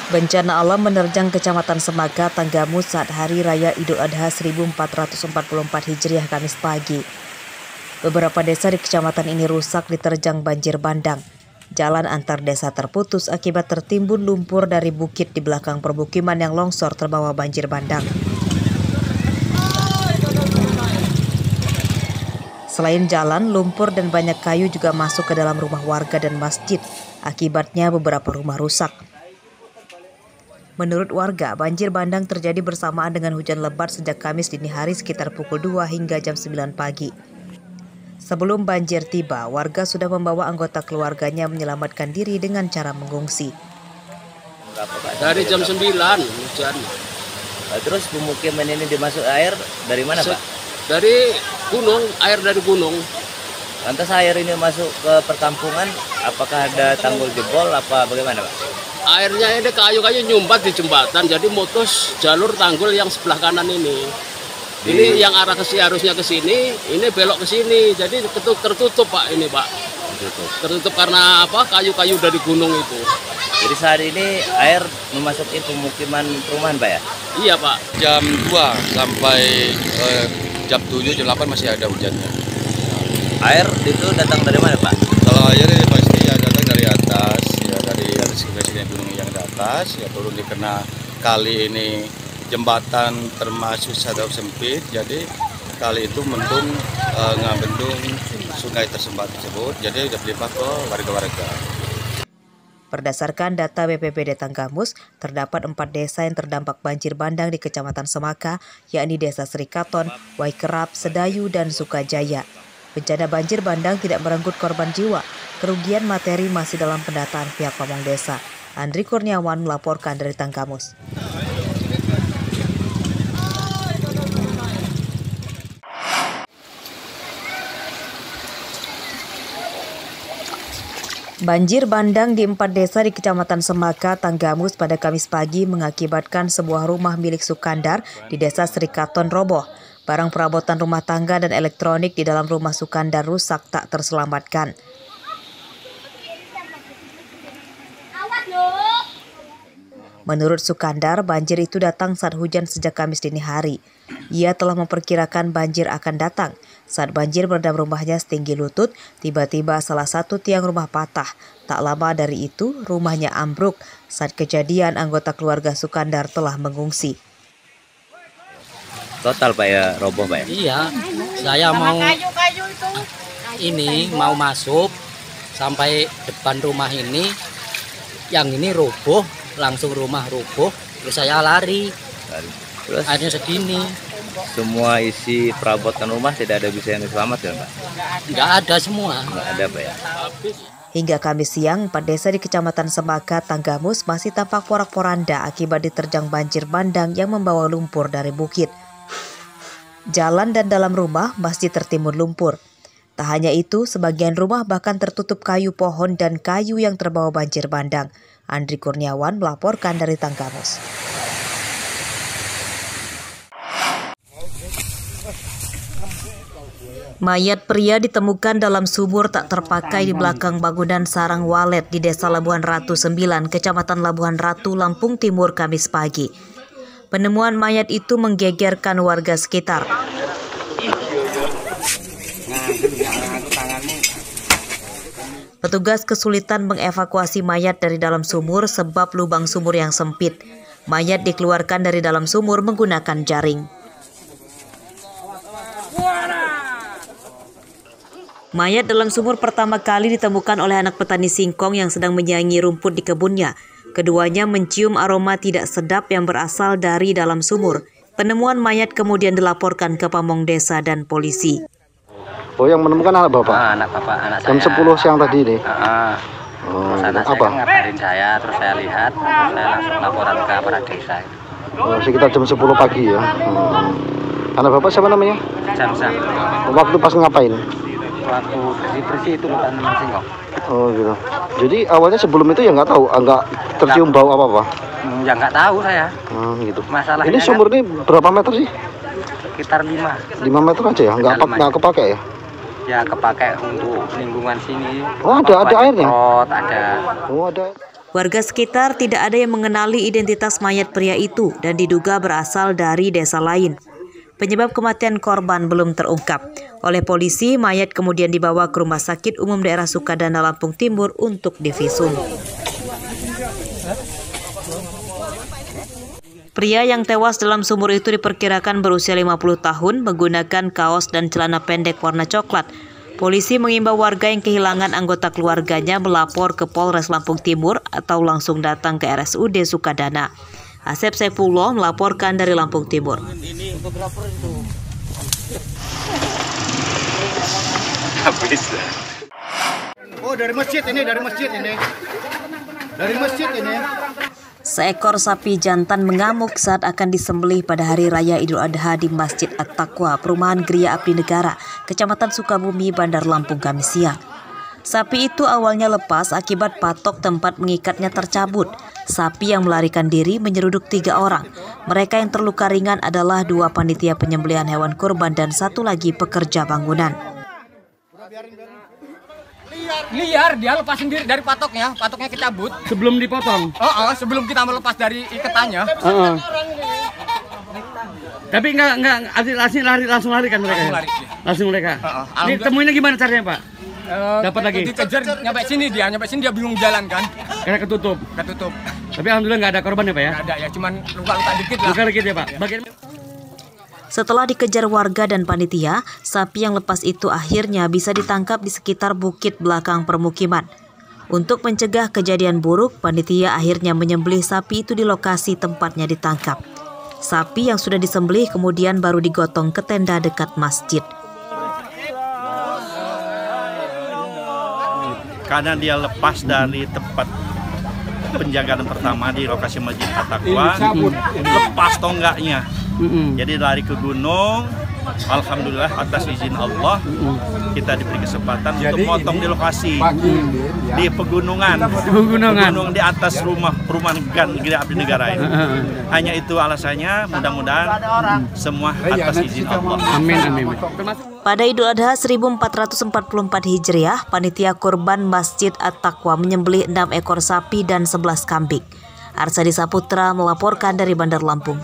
Bencana alam menerjang Kecamatan Semaka, Tanggamus saat Hari Raya Idul Adha 1444 Hijriah Kamis pagi. Beberapa desa di kecamatan ini rusak diterjang banjir bandang. Jalan antar desa terputus akibat tertimbun lumpur dari bukit di belakang permukiman yang longsor terbawa banjir bandang. Selain jalan, lumpur dan banyak kayu juga masuk ke dalam rumah warga dan masjid. Akibatnya beberapa rumah rusak. Menurut warga, banjir bandang terjadi bersamaan dengan hujan lebat sejak Kamis dini hari sekitar pukul 2 hingga jam 9 pagi. Sebelum banjir tiba, warga sudah membawa anggota keluarganya menyelamatkan diri dengan cara mengungsi. Dari jam 9 hujan. Terus pemukiman ini dimasuk air dari mana, Pak? Dari gunung, air dari gunung. Lantas air ini masuk ke perkampungan, apakah ada tanggul jebol apa bagaimana, Pak? Airnya ini kayu-kayu nyumbat di jembatan, jadi mutus jalur tanggul yang sebelah kanan ini. Ini yang arah harusnya ke sini, ini belok ke sini, jadi tertutup Pak ini Pak. Tertutup karena apa? Kayu-kayu dari gunung itu. Jadi saat ini air memasuki pemukiman perumahan, Pak ya? Iya Pak. Jam 2 sampai jam 7, jam 8 masih ada hujannya. Air itu datang dari mana, Pak? Kalau air ini pasti ya datang dari atas, ya dari sisi gunung yang di atas, ya turun dikena kali ini jembatan termasuk sadar sempit, jadi kali itu mendung ngabendung sungai tersebut, jadi udah limpah ke warga-warga. Berdasarkan data BPBD Tanggamus, terdapat 4 desa yang terdampak banjir bandang di Kecamatan Semaka, yakni Desa Serikaton, Waikerap, Sedayu, dan Sukajaya. Bencana banjir bandang tidak merenggut korban jiwa. Kerugian materi masih dalam pendataan pihak pamong desa. Andri Kurniawan melaporkan dari Tanggamus. Banjir bandang di 4 desa di Kecamatan Semaka, Tanggamus pada Kamis pagi mengakibatkan sebuah rumah milik Sukandar di Desa Serikaton roboh. Barang perabotan rumah tangga dan elektronik di dalam rumah Sukandar rusak tak terselamatkan. Menurut Sukandar, banjir itu datang saat hujan sejak Kamis dini hari. Ia telah memperkirakan banjir akan datang. Saat banjir merendam rumahnya setinggi lutut, tiba-tiba salah satu tiang rumah patah. Tak lama dari itu, rumahnya ambruk. Saat kejadian, anggota keluarga Sukandar telah mengungsi. Total Pak ya, roboh Pak ya? Iya, saya mau mau masuk sampai depan rumah ini, yang ini roboh, langsung rumah roboh, terus saya lari. Terus airnya segini. Semua isi perabotan rumah tidak ada bisa yang diselamatkan, Pak? Nggak ada semua. Nggak ada Pak ya? Hingga Kamis siang, 4 desa di Kecamatan Semaka, Tanggamus masih tampak porak-poranda akibat diterjang banjir bandang yang membawa lumpur dari bukit. Jalan dan dalam rumah masih tertimbun lumpur. Tak hanya itu, sebagian rumah bahkan tertutup kayu pohon dan kayu yang terbawa banjir bandang. Andri Kurniawan melaporkan dari Tanggamus. Mayat pria ditemukan dalam sumur tak terpakai di belakang bangunan sarang walet di Desa Labuhan Ratu 9, Kecamatan Labuhan Ratu, Lampung Timur, Kamis pagi. Penemuan mayat itu menggegerkan warga sekitar. Petugas kesulitan mengevakuasi mayat dari dalam sumur sebab lubang sumur yang sempit. Mayat dikeluarkan dari dalam sumur menggunakan jaring. Mayat dalam sumur pertama kali ditemukan oleh anak petani singkong yang sedang menyaingi rumput di kebunnya. Keduanya mencium aroma tidak sedap yang berasal dari dalam sumur. Penemuan mayat kemudian dilaporkan ke pamong desa dan polisi. Oh, yang menemukan anak Bapak? Anak Bapak, anak saya. Jam 10 siang tadi ini? Terus anak saya ngabarin saya, terus saya lihat, terus saya langsung laporan ke aparat desa. Oh, sekitar jam 10 pagi ya? Anak Bapak siapa namanya? Jam-jam. Waktu pas ngapain? Waktu bersih-bersih itu bukan singkong. Oh gitu. Jadi awalnya sebelum itu ya nggak tahu, nggak tercium bau apa-apa? Ya nggak tahu saya. Gitu. Masalahnya ini sumur ini berapa meter sih? Sekitar 5 meter aja ya? Nggak kepake ya? Ya kepake untuk lingkungan sini. Oh ada airnya? Ada. Oh ada. Warga sekitar tidak ada yang mengenali identitas mayat pria itu dan diduga berasal dari desa lain. Penyebab kematian korban belum terungkap. Oleh polisi, mayat kemudian dibawa ke Rumah Sakit Umum Daerah Sukadana, Lampung Timur untuk divisum. Pria yang tewas dalam sumur itu diperkirakan berusia 50 tahun, menggunakan kaos dan celana pendek warna coklat. Polisi mengimbau warga yang kehilangan anggota keluarganya melapor ke Polres Lampung Timur atau langsung datang ke RSUD Sukadana. Asep Saifullah melaporkan dari Lampung Timur. Oh, dari masjid ini. Seekor sapi jantan mengamuk saat akan disembelih pada Hari Raya Idul Adha di Masjid At-Taqwa, Perumahan Gria Abdi Negara, Kecamatan Sukabumi, Bandar Lampung, Kamis siang. Sapi itu awalnya lepas akibat patok tempat mengikatnya tercabut. Sapi yang melarikan diri menyeruduk 3 orang. Mereka yang terluka ringan adalah 2 panitia penyembelihan hewan kurban dan 1 lagi pekerja bangunan. Liar, dia lepas sendiri dari patoknya kita cabut. Sebelum dipotong? Sebelum kita melepas dari ikatannya. Tapi lari langsung lari kan mereka? Langsung mereka. Ini temuinnya gimana caranya, Pak? Dapat lagi? Dikejar, nyampe sini dia bingung jalan kan. Karena ketutup? Ketutup. Tapi alhamdulillah nggak ada korban ya, Pak ya? Nggak ada ya, cuman luka-luka dikit lah. Luka dikit ya, Pak? Setelah dikejar warga dan panitia, sapi yang lepas itu akhirnya bisa ditangkap di sekitar bukit belakang permukiman. Untuk mencegah kejadian buruk, panitia akhirnya menyembelih sapi itu di lokasi tempatnya ditangkap. Sapi yang sudah disembelih kemudian baru digotong ke tenda dekat masjid. Karena dia lepas dari tempat penjagaan pertama di lokasi Masjid At-Taqwa, lepas tonggaknya. Jadi lari ke gunung, alhamdulillah atas izin Allah kita diberi kesempatan untuk motong di lokasi di pegunungan di atas perumahan Gria Abdi Negara ini. Hanya itu alasannya, mudah-mudahan semua atas izin Allah. Amin. Pada Idul Adha 1444 Hijriah, panitia kurban Masjid At-Taqwa menyembelih 6 ekor sapi dan 11 kambing. Arsadi Saputra melaporkan dari Bandar Lampung.